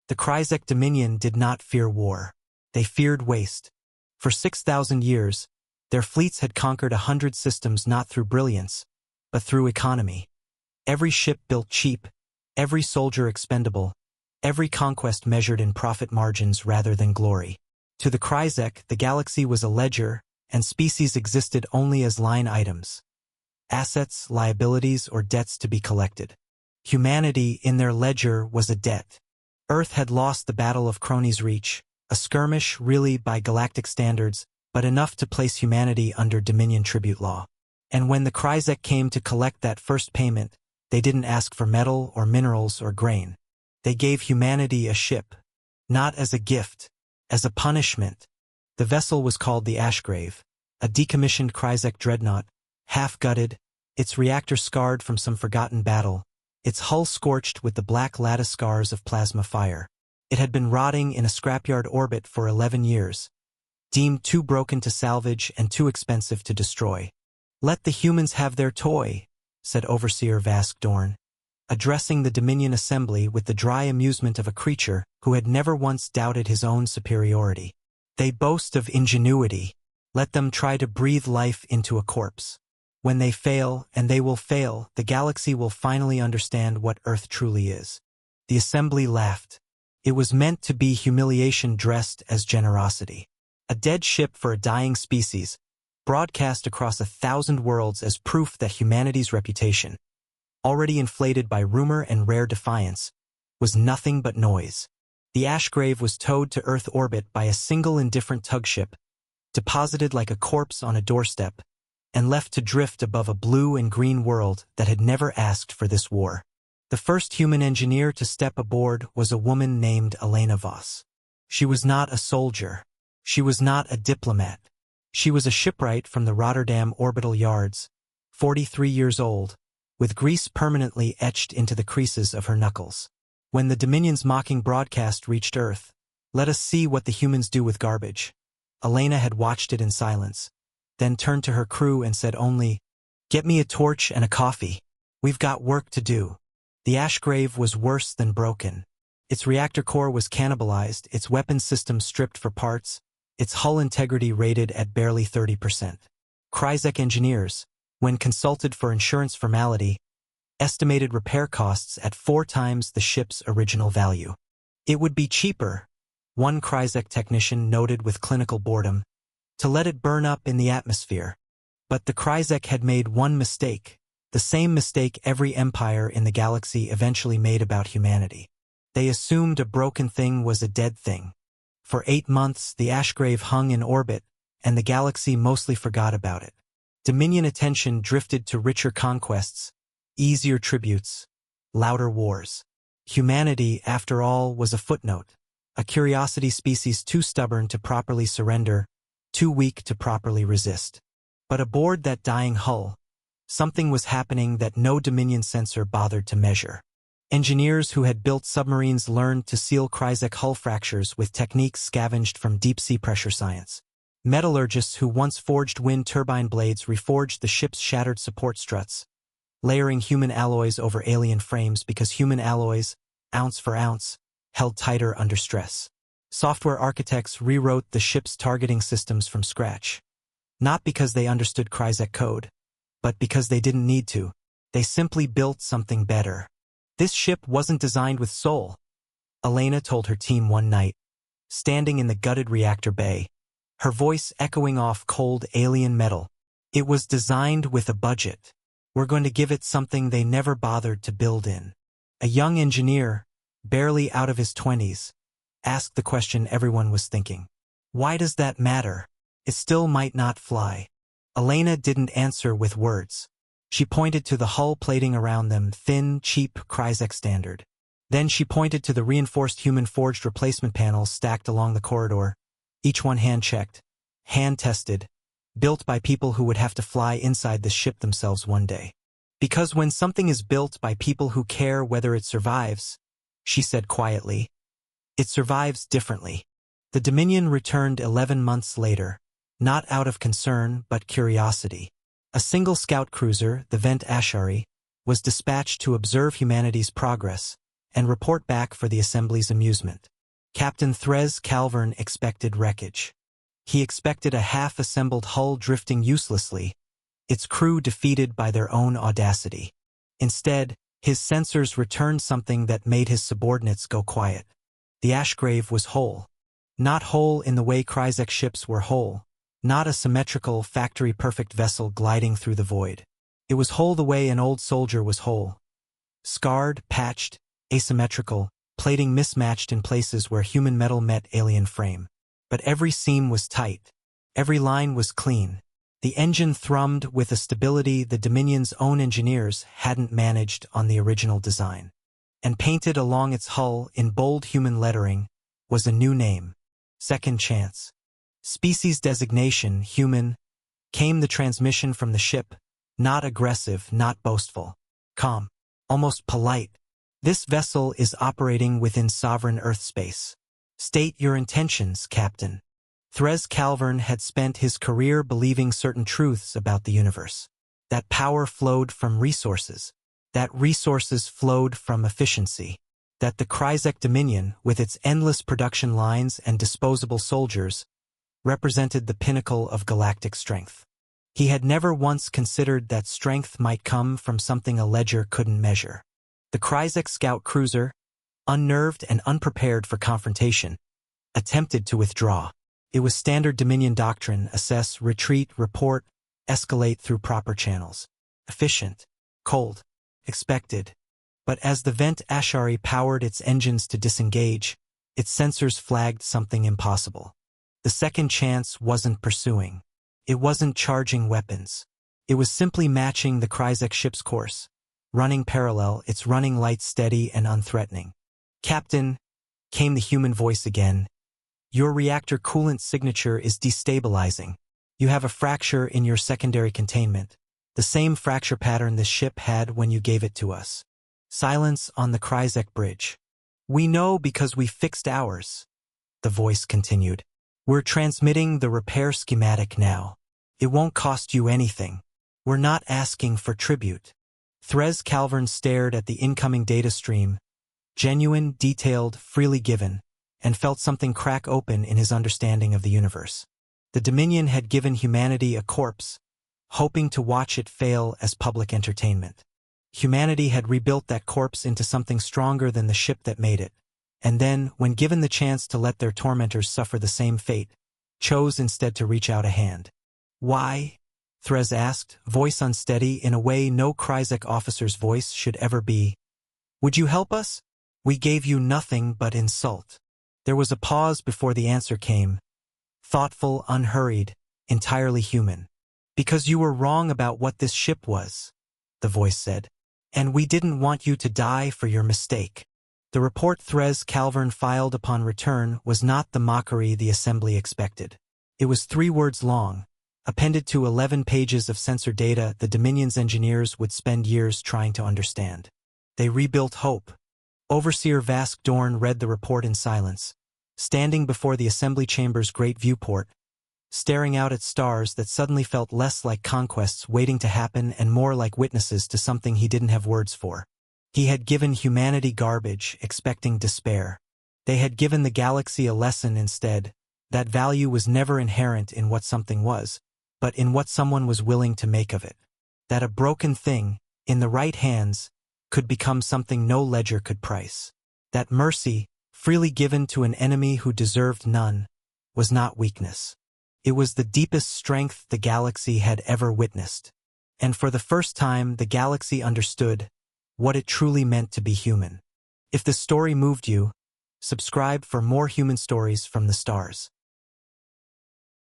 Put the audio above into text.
The Kryzek Dominion did not fear war. They feared waste. For 6,000 years, their fleets had conquered 100 systems not through brilliance, but through economy. Every ship built cheap, every soldier expendable, every conquest measured in profit margins rather than glory. To the Kryzek, the galaxy was a ledger, and species existed only as line items. Assets, liabilities, or debts to be collected. Humanity, in their ledger, was a debt. Earth had lost the Battle of Crony's Reach, a skirmish really by galactic standards, but enough to place humanity under Dominion tribute law. And when the Kryzek came to collect that first payment, they didn't ask for metal or minerals or grain. They gave humanity a ship. Not as a gift, as a punishment. The vessel was called the Ashgrave, a decommissioned Kryzek dreadnought, half-gutted, its reactor scarred from some forgotten battle, its hull scorched with the black lattice scars of plasma fire. It had been rotting in a scrapyard orbit for 11 years, deemed too broken to salvage and too expensive to destroy. "Let the humans have their toy," said Overseer Vask Dorn, addressing the Dominion Assembly with the dry amusement of a creature who had never once doubted his own superiority. "They boast of ingenuity. Let them try to breathe life into a corpse. When they fail, and they will fail, the galaxy will finally understand what Earth truly is." The Assembly laughed. It was meant to be humiliation dressed as generosity. A dead ship for a dying species, broadcast across 1,000 worlds as proof that humanity's reputation, already inflated by rumor and rare defiance, was nothing but noise. The Ashgrave was towed to Earth orbit by a single indifferent tugship, deposited like a corpse on a doorstep, and left to drift above a blue and green world that had never asked for this war. The first human engineer to step aboard was a woman named Elena Voss. She was not a soldier. She was not a diplomat. She was a shipwright from the Rotterdam orbital yards, 43 years old, with grease permanently etched into the creases of her knuckles. When the Dominion's mocking broadcast reached Earth, "Let us see what the humans do with garbage," Elena had watched it in silence, then turned to her crew and said only, "Get me a torch and a coffee. We've got work to do." The Ashgrave was worse than broken. Its reactor core was cannibalized, its weapons system stripped for parts, its hull integrity rated at barely 30%. Kryzek engineers, when consulted for insurance formality, estimated repair costs at 4 times the ship's original value. "It would be cheaper," one Kryzek technician noted with clinical boredom, "to let it burn up in the atmosphere." But the Kryzek had made one mistake, the same mistake every empire in the galaxy eventually made about humanity. They assumed a broken thing was a dead thing. For 8 months, the Ashgrave hung in orbit, and the galaxy mostly forgot about it. Dominion attention drifted to richer conquests, easier tributes, louder wars. Humanity, after all, was a footnote, a curiosity species too stubborn to properly surrender, too weak to properly resist. But aboard that dying hull, something was happening that no Dominion sensor bothered to measure. Engineers who had built submarines learned to seal Kryzek hull fractures with techniques scavenged from deep-sea pressure science. Metallurgists who once forged wind turbine blades reforged the ship's shattered support struts, layering human alloys over alien frames because human alloys, ounce for ounce, held tighter under stress. Software architects rewrote the ship's targeting systems from scratch. Not because they understood Kryzek code, but because they didn't need to. They simply built something better. "This ship wasn't designed with soul," Elena told her team one night, standing in the gutted reactor bay, her voice echoing off cold alien metal. "It was designed with a budget. We're going to give it something they never bothered to build in." A young engineer, barely out of his 20s, asked the question everyone was thinking. "Why does that matter? It still might not fly." Elena didn't answer with words. She pointed to the hull plating around them, thin, cheap Kryzek standard. Then she pointed to the reinforced human-forged replacement panels stacked along the corridor, each one hand-checked, hand-tested, built by people who would have to fly inside the ship themselves one day. "Because when something is built by people who care whether it survives," she said quietly, "it survives differently." The Dominion returned 11 months later, not out of concern but curiosity. A single scout cruiser, the Vent Ashari, was dispatched to observe humanity's progress, and report back for the assembly's amusement. Captain Threz Calvern expected wreckage. He expected a half-assembled hull drifting uselessly, its crew defeated by their own audacity. Instead, his sensors returned something that made his subordinates go quiet. The Ashgrave was whole. Not whole in the way Kryzek ships were whole. Not a symmetrical, factory-perfect vessel gliding through the void. It was whole the way an old soldier was whole. Scarred, patched, asymmetrical, plating mismatched in places where human metal met alien frame. But every seam was tight. Every line was clean. The engine thrummed with a stability the Dominion's own engineers hadn't managed on the original design. And painted along its hull in bold human lettering was a new name: Second Chance. Species designation, human. Came the transmission from the ship, not aggressive, not boastful. Calm. Almost polite. This vessel is operating within sovereign Earth space. State your intentions, Captain. Threz Calvern had spent his career believing certain truths about the universe. That power flowed from resources. That resources flowed from efficiency. That the Kryzek Dominion, with its endless production lines and disposable soldiers, represented the pinnacle of galactic strength. He had never once considered that strength might come from something a ledger couldn't measure. The Kryzek scout cruiser, unnerved and unprepared for confrontation, attempted to withdraw. It was standard Dominion doctrine: assess, retreat, report, escalate through proper channels. Efficient, cold, expected. But as the Vent Ashari powered its engines to disengage, its sensors flagged something impossible. The Second Chance wasn't pursuing. It wasn't charging weapons. It was simply matching the Kryzek ship's course. Running parallel, its running light steady and unthreatening. Captain, came the human voice again. Your reactor coolant signature is destabilizing. You have a fracture in your secondary containment. The same fracture pattern this ship had when you gave it to us. Silence on the Kryzek bridge. We know because we fixed ours. The voice continued. We're transmitting the repair schematic now. It won't cost you anything. We're not asking for tribute. Threz Calvern stared at the incoming data stream, genuine, detailed, freely given, and felt something crack open in his understanding of the universe. The Dominion had given humanity a corpse, hoping to watch it fail as public entertainment. Humanity had rebuilt that corpse into something stronger than the ship that made it, and then, when given the chance to let their tormentors suffer the same fate, chose instead to reach out a hand. Why? Threz asked, voice unsteady in a way no Kryzek officer's voice should ever be. Would you help us? We gave you nothing but insult. There was a pause before the answer came. Thoughtful, unhurried, entirely human. Because you were wrong about what this ship was, the voice said. And we didn't want you to die for your mistake. The report Threz Calvern filed upon return was not the mockery the assembly expected. It was 3 words long, appended to 11 pages of sensor data the Dominion's engineers would spend years trying to understand. They rebuilt hope. Overseer Vask Dorn read the report in silence, standing before the assembly chamber's great viewport, staring out at stars that suddenly felt less like conquests waiting to happen and more like witnesses to something he didn't have words for. He had given humanity garbage, expecting despair. They had given the galaxy a lesson instead. That value was never inherent in what something was, but in what someone was willing to make of it. That a broken thing, in the right hands, could become something no ledger could price. That mercy, freely given to an enemy who deserved none, was not weakness. It was the deepest strength the galaxy had ever witnessed. And for the first time, the galaxy understood what it truly meant to be human. If the story moved you, subscribe for more human stories from the stars.